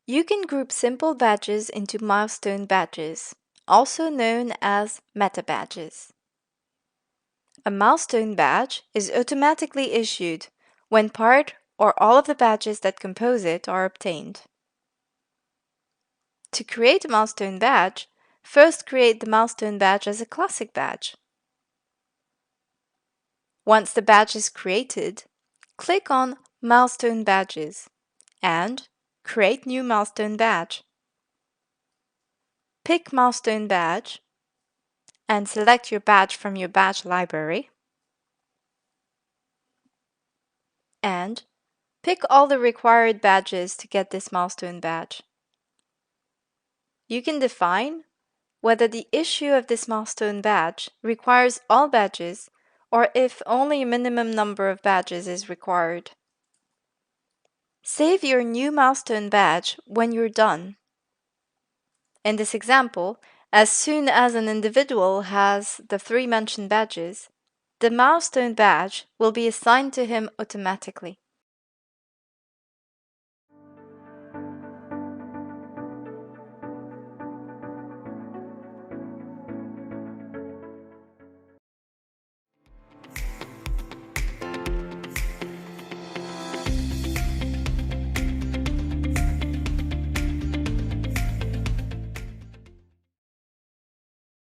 You can group simple badges into milestone badges, also known as meta badges. A milestone badge is automatically issued when part or all of the badges that compose it are obtained. To create a milestone badge, first create the milestone badge as a classic badge. Once the badge is created, click on Milestone Badges and Create New Milestone Badge. Pick Milestone Badge and select your badge from your badge library. And pick all the required badges to get this milestone badge. You can define whether the issue of this milestone badge requires all badges or if only a minimum number of badges is required. Save your new milestone badge when you're done. In this example, as soon as an individual has the 3 mentioned badges, the milestone badge will be assigned to him automatically.